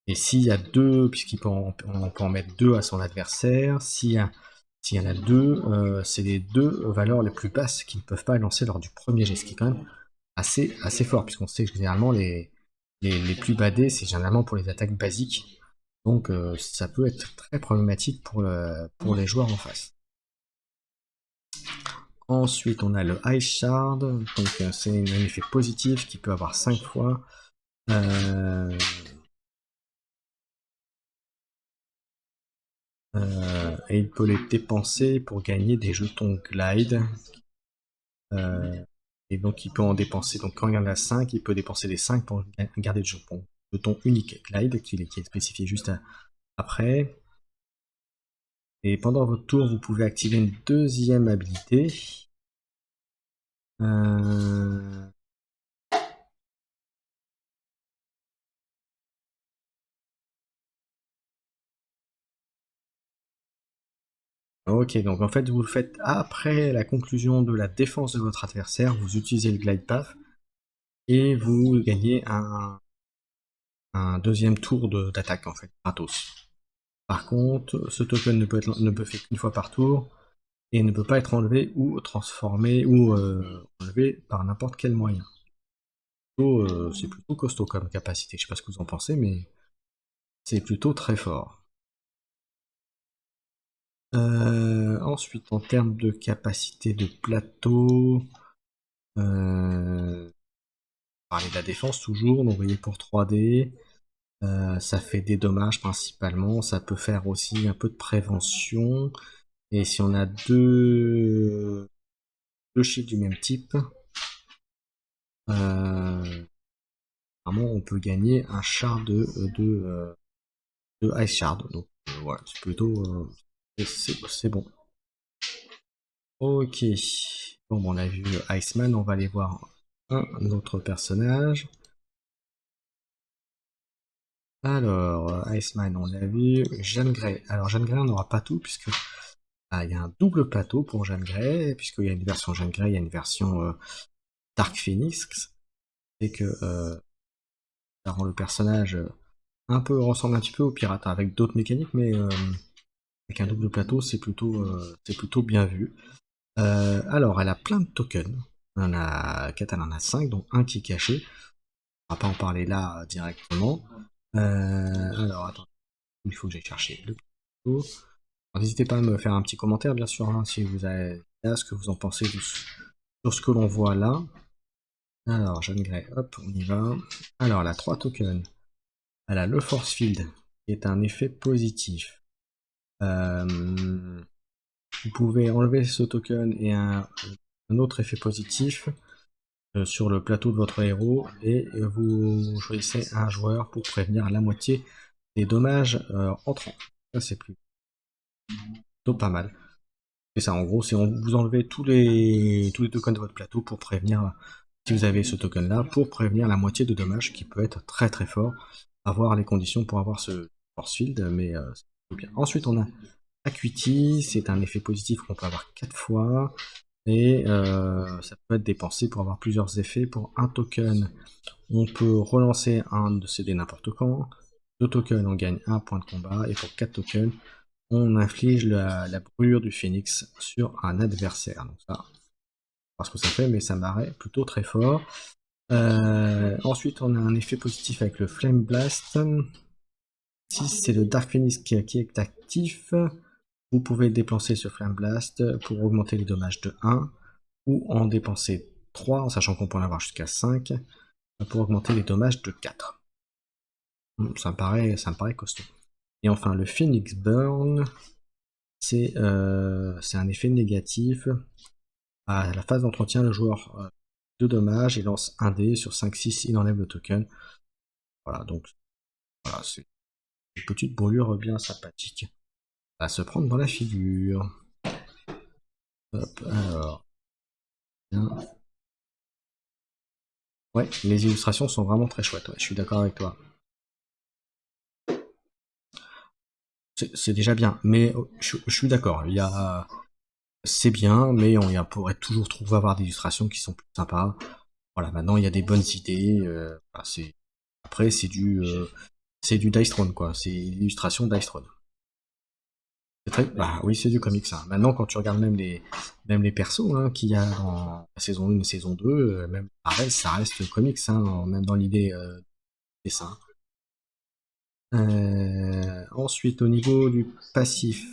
Et s'il y a 2, puisqu'il peut on peut en mettre 2 à son adversaire, s'il y en a 2, c'est les 2 valeurs les plus basses qui ne peuvent pas lancer lors du premier jet, ce qui est quand même assez fort, puisqu'on sait que généralement les plus badés, c'est généralement pour les attaques basiques. Donc ça peut être très problématique pour les joueurs en face. Ensuite, on a le Ice Shard, donc c'est un effet positif qui peut avoir 5 fois. Et il peut les dépenser pour gagner des jetons Glide. Et donc il peut en dépenser, donc quand il y en a 5, il peut dépenser les 5 pour garder le jeton unique Glide, qui est spécifié juste après. Et pendant votre tour, vous pouvez activer une deuxième habilité. Ok, donc en fait, vous le faites après la conclusion de la défense de votre adversaire, vous utilisez le glide path et vous gagnez un deuxième tour d'attaque en fait, gratos. Par contre, ce token ne peut faire qu'une fois par tour et ne peut pas être enlevé ou transformé ou enlevé par n'importe quel moyen. C'est plutôt costaud comme capacité, je sais pas ce que vous en pensez, mais c'est plutôt très fort. Ensuite, en termes de capacité de plateau, parler de la défense toujours, donc vous voyez pour 3D, ça fait des dommages principalement, ça peut faire aussi un peu de prévention, et si on a deux chiffres du même type, vraiment on peut gagner un shard de Ice Shard, donc voilà, c'est plutôt c'est bon. Ok, bon, on a vu Iceman, on va aller voir un autre personnage. Alors, Iceman, on l'a vu. Jeanne Grey. Alors, Jeanne Grey, on n'aura pas tout, puisque il y a un double plateau pour Jeanne Grey, puisqu'il y a une version Jeanne Grey, il y a une version Dark Phoenix, et que ça rend le personnage ressemble un petit peu au pirate, hein, avec d'autres mécaniques, mais avec un double plateau, c'est plutôt bien vu. Alors, elle a plein de tokens. Elle en a 5, dont un qui est caché. On va pas en parler là directement. Alors, attends, il faut que j'aille chercher le plateau. N'hésitez pas à me faire un petit commentaire, bien sûr, hein, si vous avez ce que vous en pensez sur ce que l'on voit là. Alors, Jeanne Grey, hop, on y va. Alors, elle a 3 tokens. Elle a le Force Field, qui est un effet positif. Vous pouvez enlever ce token et un autre effet positif sur le plateau de votre héros, et vous choisissez un joueur pour prévenir la moitié des dommages entrants. Ça, c'est plutôt pas mal. Et ça, en gros, c'est vous enlevez tous les tokens de votre plateau pour prévenir, si vous avez ce token là, pour prévenir la moitié de dommages qui peut être très très fort. Avoir les conditions pour avoir ce force field, mais c'est bien. Ensuite, on a Acuity, c'est un effet positif qu'on peut avoir 4 fois. Et ça peut être dépensé pour avoir plusieurs effets. Pour un token, on peut relancer un de ces dés n'importe quand. 2 tokens, on gagne 1 point de combat. Et pour 4 tokens, on inflige la brûlure du phénix sur un adversaire. Donc ça, parce que ça fait, mais ça m'arrête plutôt très fort. Ensuite, on a un effet positif avec le Flame Blast. Si c'est le Dark Phoenix qui est actif, vous pouvez dépenser ce Flame Blast pour augmenter les dommages de 1, ou en dépenser 3, en sachant qu'on peut en avoir jusqu'à 5, pour augmenter les dommages de 4. Ça me paraît costaud. Et enfin, le Phoenix Burn, c'est un effet négatif. À la phase d'entretien, le joueur 2 dommages, il lance un dé, sur 5-6, il enlève le token. Voilà, donc voilà, c'est une petite brûlure bien sympathique à se prendre dans la figure. Hop, alors. Bien. Ouais, les illustrations sont vraiment très chouettes, ouais, je suis d'accord avec toi. C'est déjà bien, mais je suis d'accord, c'est bien, mais on pourrait toujours trouver avoir des illustrations qui sont plus sympas. Voilà, maintenant il y a des bonnes idées, voilà, après c'est du Dice Throne, quoi, c'est l'illustration Dice Throne. Bah oui, c'est du comics, hein. Maintenant, quand tu regardes même les persos qu'il y a dans la saison 1 et saison 2, même pareil, ça reste comics, hein, même dans l'idée dessin. Ensuite, au niveau du passif,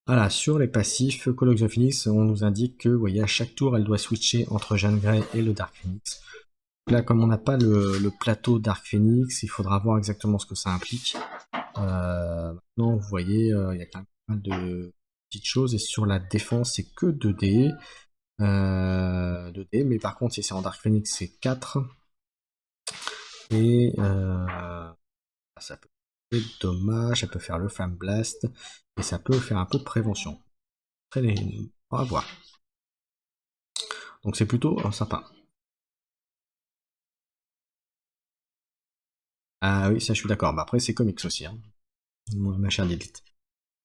voilà, sur les passifs, Call of the Phoenix, on nous indique que, vous voyez, à chaque tour, elle doit switcher entre Jeanne Grey et le Dark Phoenix. Là, comme on n'a pas le plateau Dark Phoenix, il faudra voir exactement ce que ça implique. Maintenant, vous voyez, il y a quand même pas mal de petites choses, et sur la défense, c'est que 2D. 2D, mais par contre, si c'est en Dark Phoenix, c'est 4. Et ça peut faire dommage, ça peut faire le Flame Blast, et ça peut faire un peu de prévention. Après, on va voir. Donc c'est plutôt sympa. Ah oui, ça je suis d'accord. Bah, après, c'est comics aussi, hein, ma chère Lilith.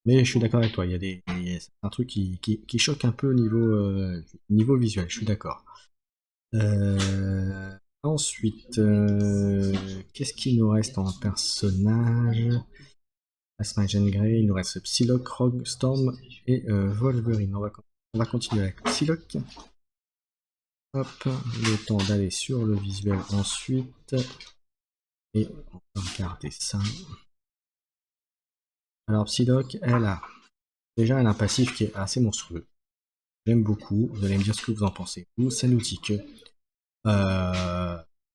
Mais je suis d'accord avec toi, il y a un truc qui choque un peu au niveau visuel, je suis d'accord. Ensuite, qu'est-ce qu'il nous reste en personnage? Asma Jean Grey, il nous reste Psylocke, Rogue, Storm et Wolverine. On va continuer avec Psylocke. Hop, le temps d'aller sur le visuel ensuite. Et on va regarder ça. Alors Psylocke, déjà elle a un passif qui est assez monstrueux. J'aime beaucoup, vous allez me dire ce que vous en pensez. Ça nous dit que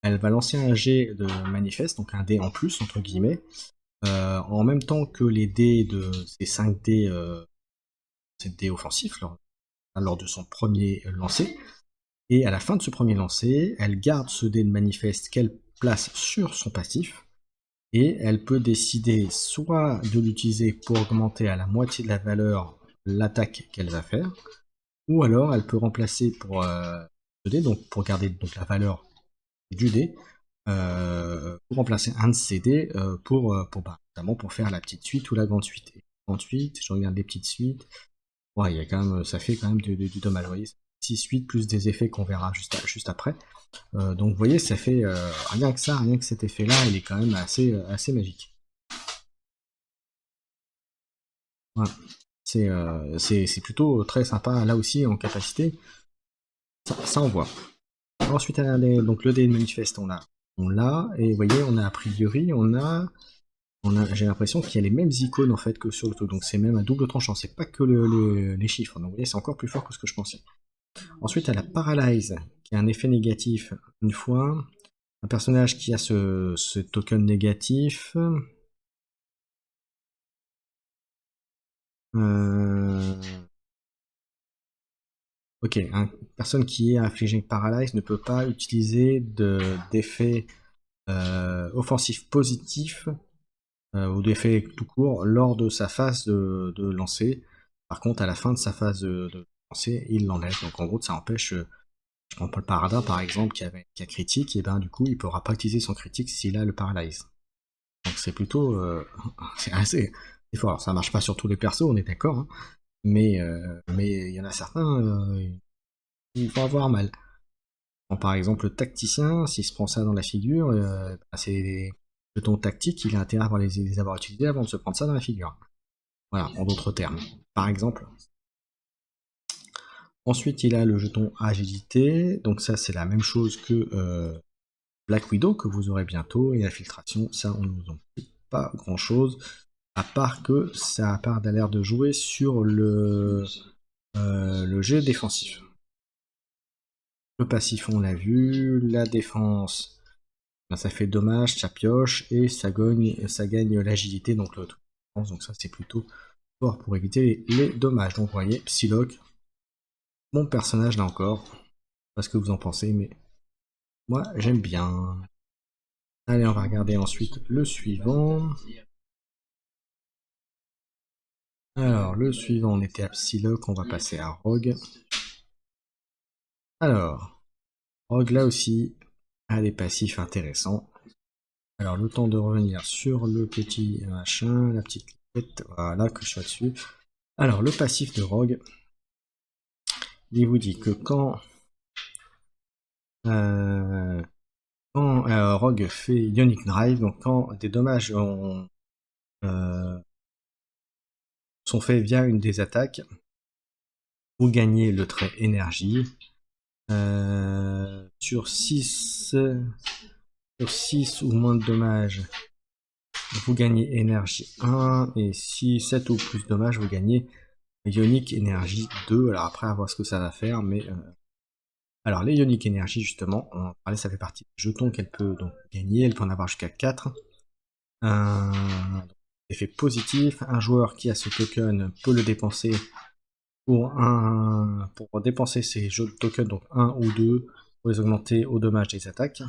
elle va lancer un jet de manifeste, donc un dé en plus, entre guillemets, en même temps que les dés de ces 5 dés, ces dés offensifs, lors de son premier lancer. Et à la fin de ce premier lancer, elle garde ce dé de manifeste qu'elle place sur son passif, et elle peut décider soit de l'utiliser pour augmenter à la moitié de la valeur l'attaque qu'elle va faire, ou alors elle peut remplacer pour ce dé, donc pour garder donc, la valeur du dé, pour remplacer un de ces dés notamment pour faire la petite suite ou la grande suite. Et la grande suite, je regarde les petites suites, ouais, ça fait quand même du dommage, vous voyez, 6 suites plus des effets qu'on verra juste après. Donc vous voyez, ça fait rien que cet effet-là, il est quand même assez magique. Voilà. C'est plutôt très sympa là aussi en capacité. Ça envoie. Ensuite, donc le dé de manifeste, on l'a, et vous voyez, on a a priori, j'ai l'impression qu'il y a les mêmes icônes en fait que sur le tout, donc c'est même un double tranchant, c'est pas que les chiffres, donc vous voyez, c'est encore plus fort que ce que je pensais. Ensuite, elle a Paralyze, qui a un effet négatif une fois. Un personnage qui a ce token négatif. Ok, une personne qui est affligée Paralyze ne peut pas utiliser d'effet offensif positif ou d'effet tout court lors de sa phase de lancer. Par contre, à la fin de sa phase de lancer, il l'enlève. Donc en gros, ça empêche. Je prends pas le Paradin par exemple qui a critique, et ben du coup il pourra pas utiliser son critique s'il a le paralyse. Donc c'est plutôt c'est assez fort. Alors, ça marche pas sur tous les persos, on est d'accord, hein, mais il y en a certains, ils vont avoir mal. Bon, par exemple le tacticien, s'il se prend ça dans la figure, bah, c'est des jetons tactiques, il a intérêt à les avoir utilisés avant de se prendre ça dans la figure. Voilà, en d'autres termes. Par exemple. Ensuite, il a le jeton agilité, donc ça c'est la même chose que Black Widow que vous aurez bientôt, et la filtration, ça on ne nous en fait pas grand chose, à part que ça a pas l'air de jouer sur le jet défensif. Le passif on l'a vu, la défense, ben, ça fait dommage, ça pioche, et ça gagne l'agilité, donc le truc. Donc ça c'est plutôt fort pour éviter les dommages. Donc vous voyez, Psylocke, mon personnage là encore, pas ce que vous en pensez, mais moi j'aime bien. Allez, on va regarder ensuite le suivant. Alors, le suivant, on était à Psylocke, on va passer à Rogue. Alors, Rogue, là aussi, a des passifs intéressants. Alors, le temps de revenir sur le petit machin, la petite cliquette, voilà, que je sois dessus. Alors, le passif de Rogue, il vous dit que quand Rogue fait Ionic Drive, donc quand des dommages sont faits via une des attaques, vous gagnez le trait énergie. Sur 6 ou moins de dommages, vous gagnez énergie 1, et si 7 ou plus de dommages, vous gagnez Ionic énergie 2. Alors après, à voir ce que ça va faire, mais alors les Ionic énergie, justement, on parlait, ça fait partie des jetons qu'elle peut donc gagner, elle peut en avoir jusqu'à 4. Effet positif, un joueur qui a ce token peut le dépenser pour dépenser ces jeux de tokens, donc 1 ou 2, pour les augmenter au dommage des attaques.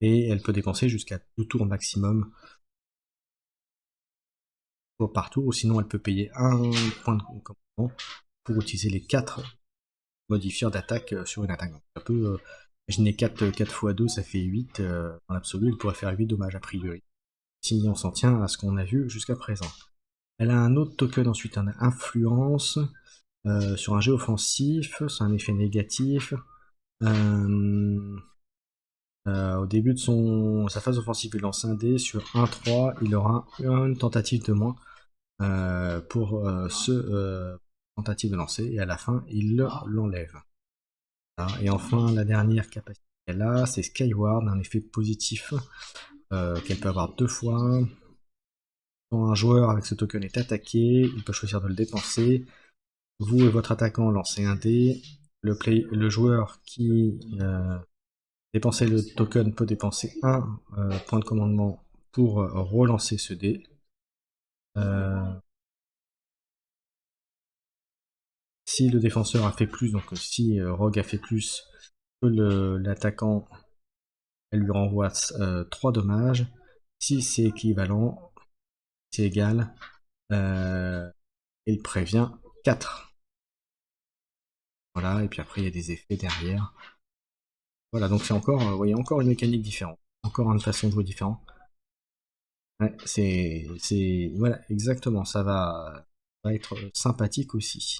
Et elle peut dépenser jusqu'à 2 tours maximum par tour, ou sinon elle peut payer 1 point de commandement pour utiliser les 4 modifieurs d'attaque sur une attaque. Donc, ça peut, imaginez 4 x 2, ça fait 8, dans l'absolu, elle pourrait faire 8 dommages a priori, si on s'en tient à ce qu'on a vu jusqu'à présent. Elle a un autre token ensuite, un influence, sur un jet offensif, c'est un effet négatif. Au début de sa phase offensive, il lance un dé, sur 1-3, il aura une tentative de moins pour ce tentative de lancer, et à la fin, il l'enlève. Voilà. Et enfin, la dernière capacité qu'elle a, c'est Skyward, un effet positif qu'elle peut avoir 2 fois. Quand un joueur avec ce token est attaqué, il peut choisir de le dépenser. Vous et votre attaquant lancez un dé. Le joueur qui dépensait le token peut dépenser un point de commandement pour relancer ce dé. Si le défenseur a fait plus, donc si Rogue a fait plus que l'attaquant, elle lui renvoie 3 dommages. Si c'est équivalent, c'est égal, il prévient 4. Voilà, et puis après il y a des effets derrière. Voilà, donc c'est encore, vous voyez, encore une mécanique différente, encore une façon de jouer différente. Ouais, voilà, exactement, ça va être sympathique aussi.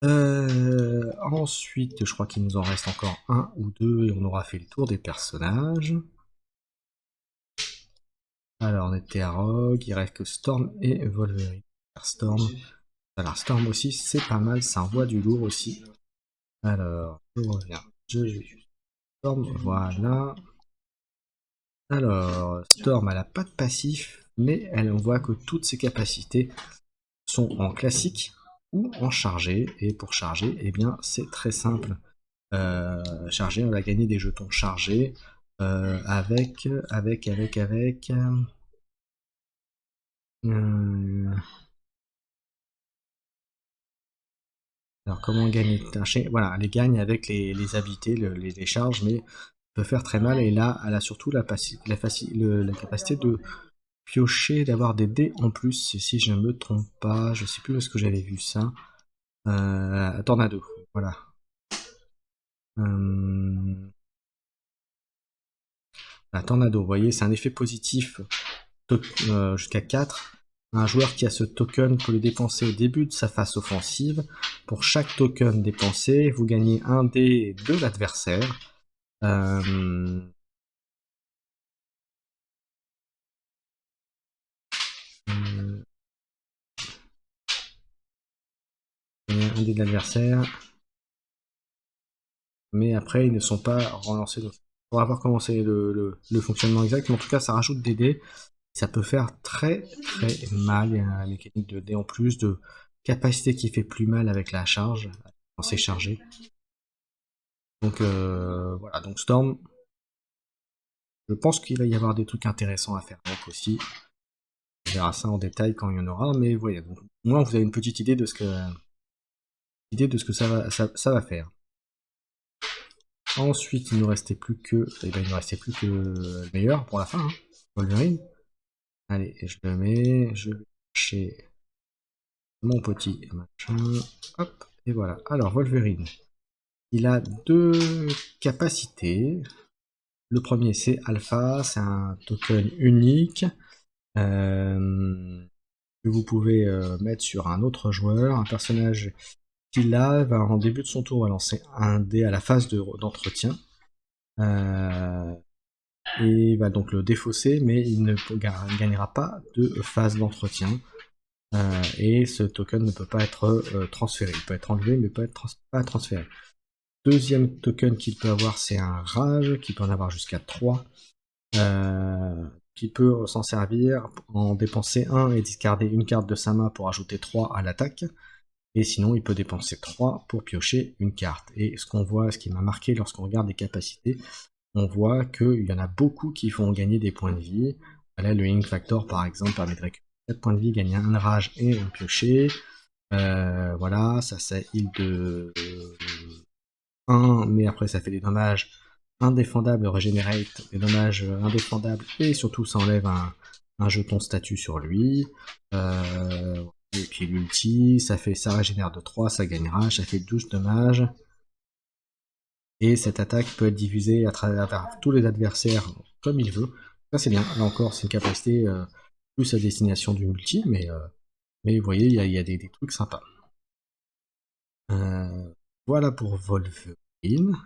Ensuite, je crois qu'il nous en reste encore un ou deux et on aura fait le tour des personnages. Alors, on était à Rogue, il reste que Storm et Wolverine. Storm. Alors, Storm aussi, c'est pas mal, ça envoie du lourd aussi. Alors, je reviens. Storm, voilà. Alors, Storm, elle a pas de passif, mais on voit que toutes ses capacités sont en classique ou en chargé. Et pour charger, eh bien, c'est très simple. Chargé, on va gagner des jetons chargés avec. Alors, comment gagner? Voilà, elle les gagne avec les habiletés, les charges, mais peut faire très mal, et là, elle a surtout la capacité de piocher, d'avoir des dés en plus, si je ne me trompe pas, je sais plus où est-ce que j'avais vu ça. Tornado, voilà. La tornado, vous voyez, c'est un effet positif jusqu'à 4. Un joueur qui a ce token peut le dépenser au début de sa phase offensive. Pour chaque token dépensé, vous gagnez un dé de l'adversaire. Un dé de l'adversaire. Mais après, ils ne sont pas relancés. Donc, il faudra voir comment c'est le fonctionnement exact. Mais en tout cas, ça rajoute des dés. Ça peut faire très très mal. Il y a une mécanique de dés en plus, de capacité qui fait plus mal avec la charge, quand c'est chargé. Donc voilà, donc Storm, je pense qu'il va y avoir des trucs intéressants à faire avec aussi. On verra ça en détail quand il y en aura, mais voilà, donc, au moins vous avez une petite idée de ce que, ça va faire. Ensuite, il ne restait plus que, le meilleur pour la fin, hein, Wolverine. Allez, je le mets, je vais chercher mon petit machin, hop, et voilà. Alors, Wolverine, il a deux capacités. Le premier, c'est Alpha, c'est un token unique que vous pouvez mettre sur un autre joueur. Un personnage qui l'a va en début de son tour va lancer un dé à la phase d'entretien. Et il va donc le défausser, mais il ne gagnera pas de phase d'entretien. Et ce token ne peut pas être transféré. Il peut être enlevé, mais pas transféré. Deuxième token qu'il peut avoir, c'est un rage, qui peut en avoir jusqu'à 3. Qui peut s'en servir en dépenser 1 et discarder une carte de sa main pour ajouter 3 à l'attaque. Et sinon, il peut dépenser 3 pour piocher une carte. Et ce qu'on voit, ce qui m'a marqué lorsqu'on regarde les capacités, on voit qu'il y en a beaucoup qui font gagner des points de vie. Là, le Healing Factor, par exemple, permet de récupérer 4 points de vie, gagner un rage et un piocher. Voilà, ça heal de 1, mais après ça fait des dommages indéfendables, regenerate, des dommages indéfendables, et surtout ça enlève un jeton statut sur lui. Et puis l'ulti, ça régénère de 3, ça gagne rage, ça fait 12 dommages. Et cette attaque peut être diffusée à travers tous les adversaires comme il veut. Ça c'est bien, là encore c'est une capacité plus à destination du multi, mais vous voyez, il y a des trucs sympas. Voilà pour Wolverine.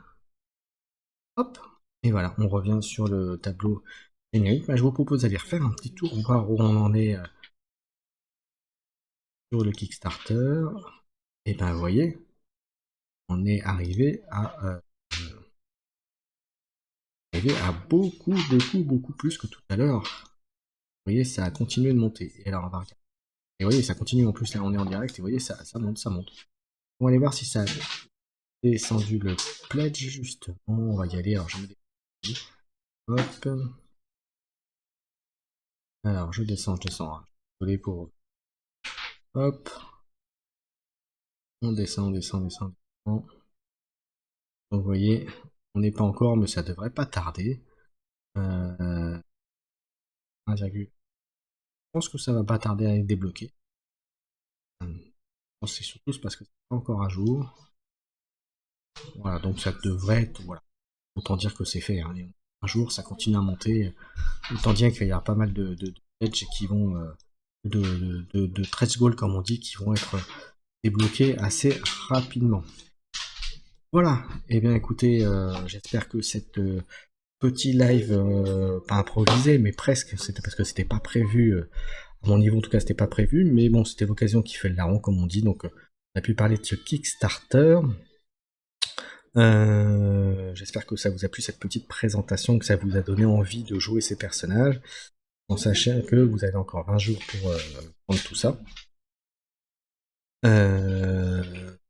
Hop, et voilà, on revient sur le tableau générique. Je vous propose d'aller refaire un petit tour, voir où on en est sur le Kickstarter. Et ben, vous voyez, on est arrivé à beaucoup plus que tout à l'heure. Vous voyez, ça a continué de monter. Et alors, on va regarder. Et vous voyez, ça continue en plus, là on est en direct, et vous voyez, ça monte, ça monte. On va aller voir si ça a descendu le pledge, justement. On va y aller, alors je mets des... Hop. Alors, je descends, hein. Désolé pour... Hop. On descend, on descend, on descend, on descend. Donc vous voyez, on n'est pas encore, mais ça devrait pas tarder. 1, je pense que ça va pas tarder à être débloqué. Je pense que c'est surtout parce que c'est pas encore à jour. Voilà, donc ça devrait être, voilà. Autant dire que c'est fait, hein. Un jour, ça continue à monter. Autant dire qu'il y a pas mal de edge qui vont, de 13 goals, comme on dit, qui vont être débloqués assez rapidement. Voilà, et bien écoutez, j'espère que cette petit live, pas improvisé, mais presque, c'était parce que c'était pas prévu, à mon niveau en tout cas c'était pas prévu, mais bon, c'était l'occasion qui fait le larron, comme on dit, donc on a pu parler de ce Kickstarter. J'espère que ça vous a plu, cette petite présentation, que ça vous a donné envie de jouer ces personnages, en sachant que vous avez encore 20 jours pour prendre tout ça.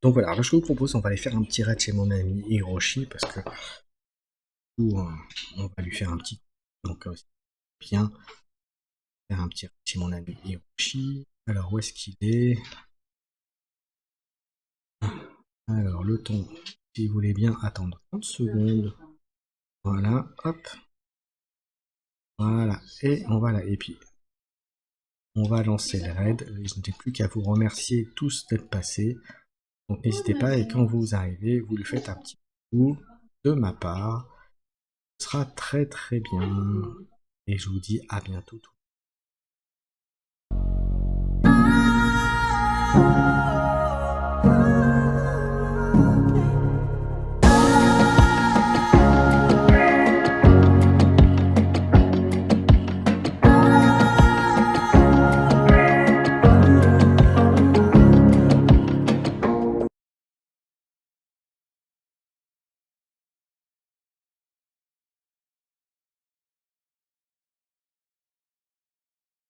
Donc voilà, alors, je vous propose, on va aller faire un petit raid chez mon ami Hiroshi, parce que on va lui faire un petit... Donc bien faire un petit raid chez mon ami Hiroshi. Alors où est-ce qu'il est? Alors le temps, si vous voulez bien attendre 30 secondes. Voilà, hop. Voilà, et on va là. Et puis, on va lancer le raid. Je n'ai plus qu'à vous remercier tous d'être passés. Donc n'hésitez pas, et quand vous arrivez, vous lui faites un petit coup de ma part. Ce sera très très bien. Et je vous dis à bientôt.